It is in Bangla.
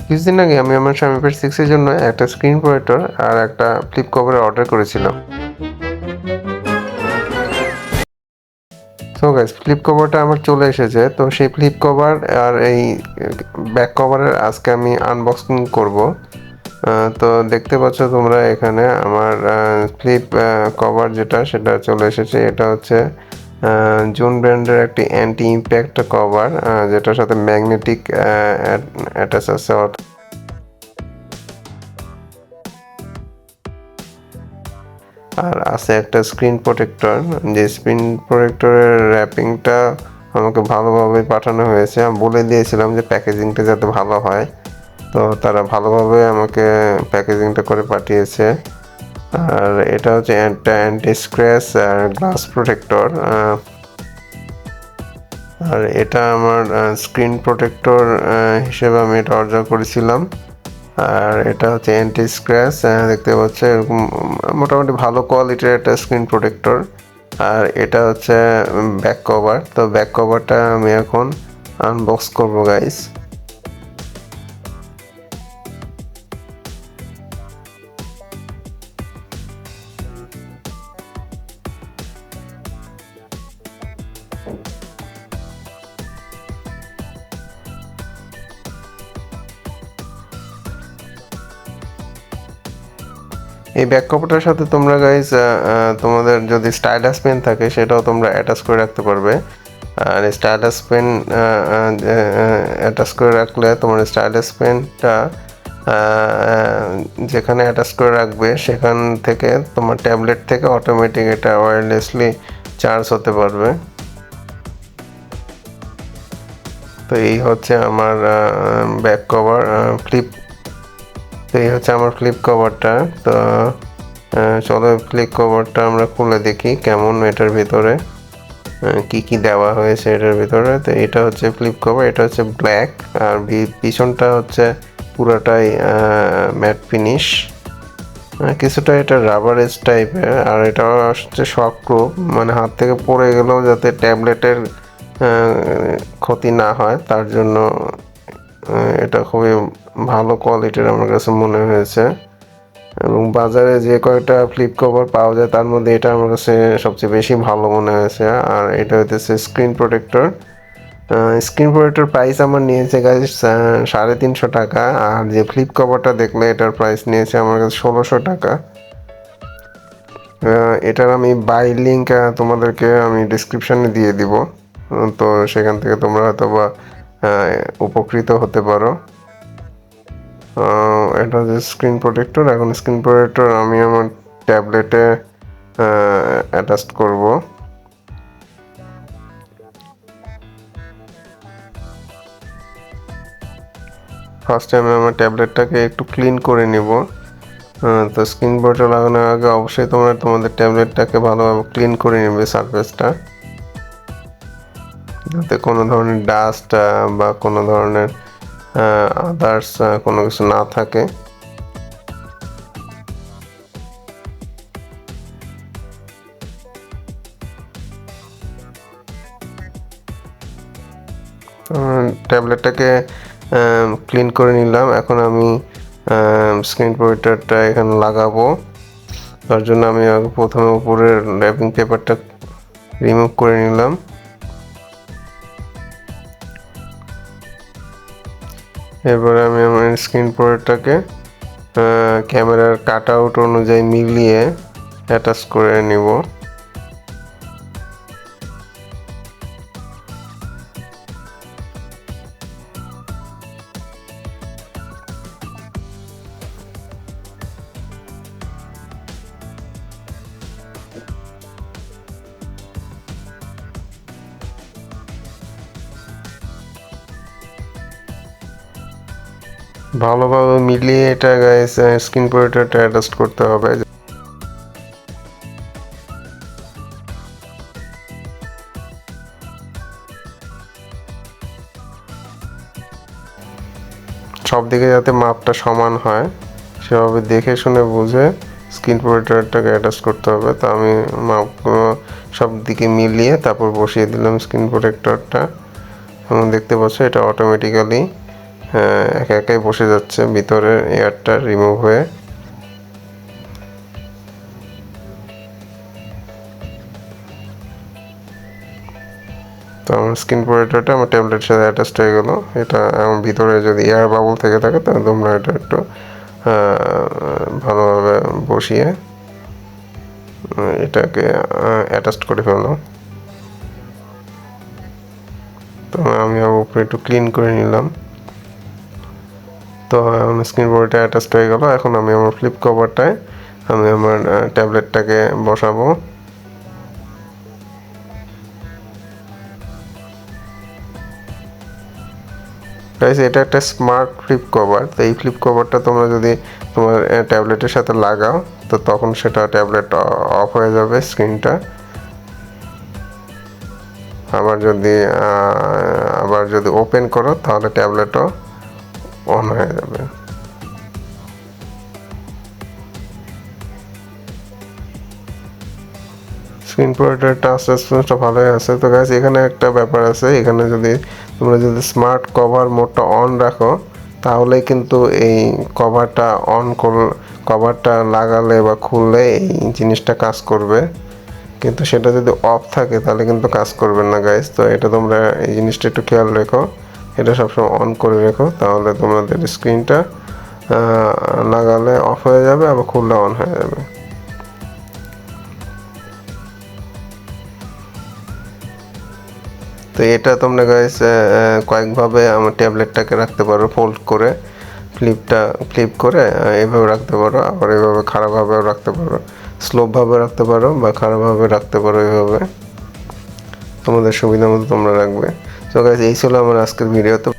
কিছুদিন আগে আমি আমার Xiaomi Mi 6 এর জন্য একটা স্ক্রিন প্রোটেক্টর আর একটা ফ্লিপ কভার অর্ডার করেছিলাম। সো গাইস, ফ্লিপ কভারটা আমার চলে এসেছে। তো সেই ফ্লিপ কভার আর এই ব্যাক কভারের আজকে আমি আনবক্সিং করব। তো দেখতে পাচ্ছ তোমরা এখানে আমার ফ্লিপ কভার যেটা সেটা চলে এসেছে। এটা হচ্ছে জুন ব্র্যান্ডের একটি অ্যান্টি ইম্প্যাক্ট কভার, যেটার সাথে ম্যাগনেটিক অ্যাটাচ আছে। আর আছে একটা স্ক্রিন প্রোটেক্টর, যে স্ক্রিন প্রোটেক্টরের র্যাপিংটা আমাকে ভালোভাবে পাঠানো হয়েছে। আমি বলে দিয়েছিলাম যে প্যাকেজিংটা যাতে ভালো হয়, তো তারা ভালোভাবে আমাকে প্যাকেজিংটা করে পাঠিয়েছে। আর এটা হচ্ছে একটা অ্যান্টি স্ক্র্যাচ গ্লাস প্রোটেক্টর। আর এটা আমার স্ক্রিন প্রোটেক্টর হিসেবে আমি এটা অর্ডার করেছিলাম। আর এটা হচ্ছে অ্যান্টি স্ক্র্যাচ, দেখতে পাচ্ছ এরকম মোটামুটি ভালো কোয়ালিটির একটা স্ক্রিন প্রোটেক্টর। আর এটা হচ্ছে ব্যাক কভার। তো ব্যাক কভারটা আমি এখন আনবক্স করবো গাইস। এই ব্যাক কভারটার সাথে তোমরা গাইস তোমাদের যদি স্টাইলাস পেন থাকে সেটাও তোমরা অ্যাটাচ করে রাখতে পারবে। আর স্টাইলাস পেন অ্যাটাচ করে রাখলে তোমার স্টাইলাস পেনটা যেখানে অ্যাটাচ করে রাখবে সেখান থেকে তোমার ট্যাবলেট থেকে অটোমেটিক এটা ওয়্যারলেসলি চার্জ হতে পারবে। তো এই হচ্ছে আমার ব্যাক কভার ফ্লিপ তো এই হচ্ছে আমার ফ্লিপ কভারটা। তো চলো ফ্লিপ কভারটা আমরা খুলে দেখি কেমন এটার ভিতরে কি কি দেওয়া হয়েছে এটার ভিতরে। তো এটা হচ্ছে ফ্লিপ কভার, এটা হচ্ছে ব্ল্যাক। আর পিছনটা হচ্ছে পুরাটাই ম্যাট ফিনিশ, কিছুটা এটা রাবারেজ টাইপের। আর এটা হচ্ছে শক প্রুফ, মানে হাত থেকে পড়ে গেলেও যাতে ট্যাবলেটের ক্ষতি না হয় তার জন্য এটা খুবই ভালো কোয়ালিটির আমার কাছে মনে হয়েছে। এবং বাজারে যে কয়টা ফ্লিপ কভার পাওয়া যায় তার মধ্যে এটা আমার কাছে সবচেয়ে বেশি ভালো মনে হয়েছে। আর এটা হচ্ছে screen protector. Screen protector price আমার নিয়েছে গাইস 350 টাকা। আর যে ফ্লিপ কভারটা দেখলে এটার প্রাইস নিয়েছে আমার কাছে 1600 টাকা। এটার আমি বাই লিঙ্ক তোমাদেরকে আমি ডিসক্রিপশানে দিয়ে দিব। তো সেখান থেকে তোমরা হয়তো বা উপকৃত হতে পারো। এটা হচ্ছে স্ক্রিন প্রোটেক্টর। এখন স্ক্রিন প্রোটেক্টর আমি আমার ট্যাবলেটে অ্যাটাচ করব। ফার্স্টে আমি আমার ট্যাবলেটটাকে একটু ক্লিন করে নিব। তো স্ক্রিন প্রোটেক্টর লাগানোর আগে অবশ্যই তোমরা তোমাদের ট্যাবলেটটাকে ভালোভাবে ক্লিন করে নেবে সারফেসটা, যাতে কোনো ধরনের ডাস্ট বা কোনো ধরনের আদার্স কোনো কিছু না থাকে। ট্যাবলেটটাকে ক্লিন করে নিলাম। এখন আমি স্ক্রিন প্রোটেক্টরটা এখানে লাগাবো। তার জন্য আমি প্রথমে উপরের র্যাপিং পেপারটা রিমুভ করে নিলাম। এরপরে আমি আমার স্ক্রিন প্রোটেক্টরটাকে ক্যামেরার কাট আউট অনুযায়ী মিলিয়ে অ্যাটাচ করে নিব। ভালোভাবে মিলিয়ে এটা গাইস স্ক্রিন প্রোটেক্টরটা অ্যাডজাস্ট করতে হবে। সব দিকে যাতে মাপটা সমান হয় সেভাবে দেখে শুনে বুঝে স্ক্রিন প্রোটেক্টরটাকে অ্যাডজাস্ট করতে হবে। তো আমি মাপগুলো সব দিকে মিলিয়ে তারপর বসিয়ে দিলাম স্ক্রিন প্রোটেক্টরটা। এবং দেখতে পাচ্ছ এটা অটোমেটিক্যালি একে একে বসে যাচ্ছে ভিতরে এয়ারটা রিমুভ হয়ে। তো আমার স্ক্রিন প্রোটেক্টরটা আমার ট্যাবলেটের সাথে অ্যাটাচড হয়ে গেল। এটা আমার ভিতরে যদি এয়ার বাবল থেকে থাকে তাহলে তোমরা এটা একটু ভালোভাবে বসিয়ে এটাকে অ্যাটাচড করে ফেলো। তো আমি আবার উপরে একটু ক্লিন করে নিলাম। তো আমার স্ক্রিন প্রোটেক্টরটা অ্যাটাচড হয়ে গেল। এখন আমি আমার ফ্লিপ কভারটায় আমি আমার ট্যাবলেটটাকে বসাবো। গাইস, এটা একটা স্মার্ট ফ্লিপ কভার। তো এই ফ্লিপ কভারটা তোমরা যদি তোমার ট্যাবলেটের সাথে লাগাও তো তখন সেটা ট্যাবলেট অফ হয়ে যাবে স্ক্রিনটা। আবার যদি ওপেন করো তাহলে ট্যাবলেটও অন হয়ে যাবে। স্ক্রিন প্রোটেক্টর টাচ রেসপন্সটা ভালোই আছে। তো গাইস, এখানে একটা ব্যাপার আছে, এখানে তোমরা যদি স্মার্ট কভার মোডটা অন রাখো তাহলে কিন্তু এই কভারটা লাগালে বা খুললে এই জিনিসটা কাজ করবে, কিন্তু সেটা যদি অফ থাকে তাহলে কিন্তু কাজ করবে না গাইস। তো এটা তোমরা এই জিনিসটা একটু খেয়াল রেখো, এটা সবসময় অন করে রেখো, তাহলে তোমাদের স্ক্রিনটা লাগালে অফ হয়ে যাবে, আবার খুললে অন হয়ে যাবে। তো এটা তোমরা গাইস কয়েকভাবে আমার ট্যাবলেটটাকে রাখতে পারো, ফোল্ড করে ফ্লিপ করে এভাবে রাখতে পারো, আবার এভাবে খারাপভাবেও রাখতে পারো, স্লোভাবে রাখতে পারো বা খারাপভাবে রাখতে পারো। এভাবে তোমাদের সুবিধা মতো তোমরা রাখবে। তো গাইস, এই ছিল আমার আজকের ভিডিও। তো